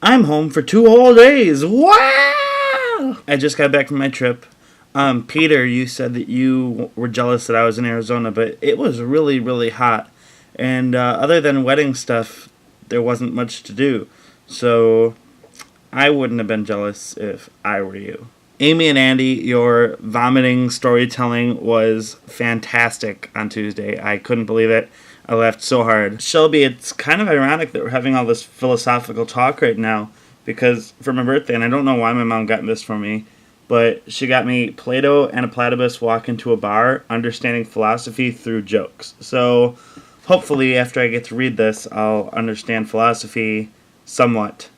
I'm home for 2 whole days. Wow! I just got back from my trip. Peter, you said that you were jealous that I was in Arizona, but it was really, really hot. And other than wedding stuff, there wasn't much to do. So I wouldn't have been jealous if I were you. Amy and Andy, your vomiting storytelling was fantastic on Tuesday. I couldn't believe it. I laughed so hard. Shelby, it's kind of ironic that we're having all this philosophical talk right now because for my birthday, and I don't know why my mom got this for me, but she got me Plato and a Platypus Walk into a Bar, Understanding Philosophy Through Jokes. So hopefully after I get to read this, I'll understand philosophy somewhat.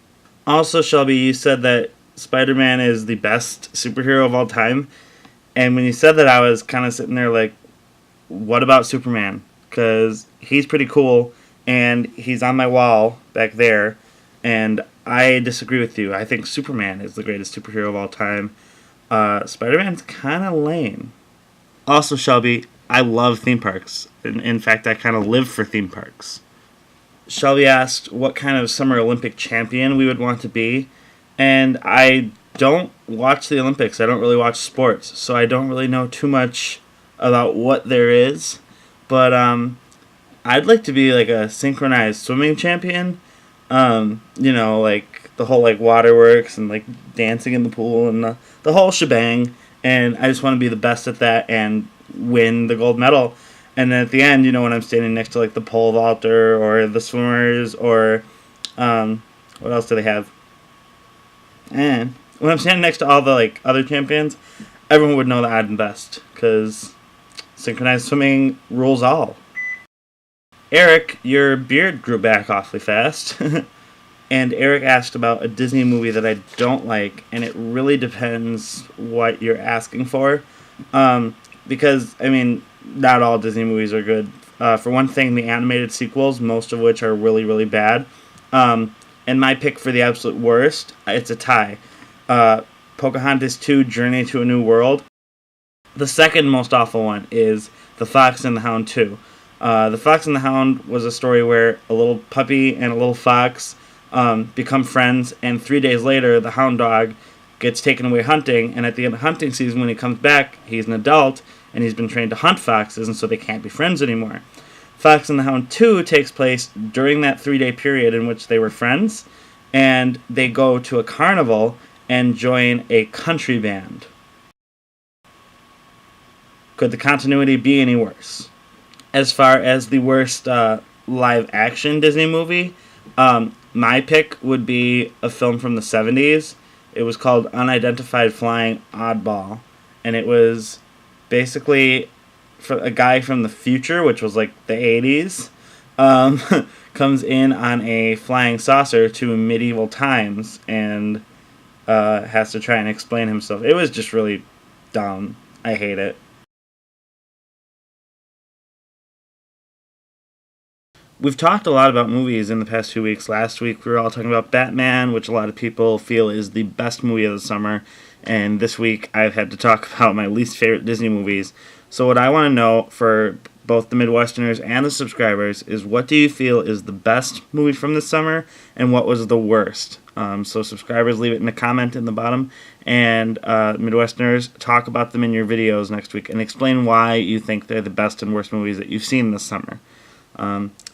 Also, Shelby, you said that Spider-Man is the best superhero of all time. And when you said that, I was kind of sitting there like, what about Superman? Because he's pretty cool, and he's on my wall back there, and I disagree with you. I think Superman is the greatest superhero of all time. Spider-Man's kind of lame. Also, Shelby, I love theme parks. In fact, I kind of live for theme parks. Shelby asked what kind of Summer Olympic champion we would want to be, and I don't watch the Olympics. I don't really watch sports, so I don't really know too much about what there is. But I'd like to be like a synchronized swimming champion. Like the whole like waterworks and like dancing in the pool and the whole shebang. And I just want to be the best at that and win the gold medal. And then at the end, when I'm standing next to like the pole vaulter or the swimmers or what else do they have? And when I'm standing next to all the like other champions, everyone would know that I'm best because synchronized swimming rules all. Eric, your beard grew back awfully fast. And Eric asked about a Disney movie that I don't like, and it really depends what you're asking for. Because, not all Disney movies are good. For one thing, the animated sequels, most of which are really, really bad. And my pick for the absolute worst, it's a tie. Pocahontas 2, Journey to a New World. The second most awful one is The Fox and the Hound 2. The Fox and the Hound was a story where a little puppy and a little fox become friends, and 3 days later, the hound dog gets taken away hunting, and at the end of hunting season, when he comes back, he's an adult, and he's been trained to hunt foxes, and so they can't be friends anymore. Fox and the Hound 2 takes place during that 3-day period in which they were friends, and they go to a carnival and join a country band. Could the continuity be any worse? As far as the worst live-action Disney movie, my pick would be a film from the 70s. It was called Unidentified Flying Oddball, and it was basically for a guy from the future, which was like the 80s, comes in on a flying saucer to medieval times and has to try and explain himself. It was just really dumb. I hate it. We've talked a lot about movies in the past 2 weeks. Last week we were all talking about Batman, which a lot of people feel is the best movie of the summer. And this week I've had to talk about my least favorite Disney movies. So what I want to know for both the Midwesterners and the subscribers is, what do you feel is the best movie from this summer and what was the worst? So subscribers, leave it in a comment in the bottom. And Midwesterners, talk about them in your videos next week and explain why you think they're the best and worst movies that you've seen this summer.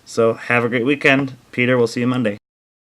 So have a great weekend. Peter, we'll see you Monday.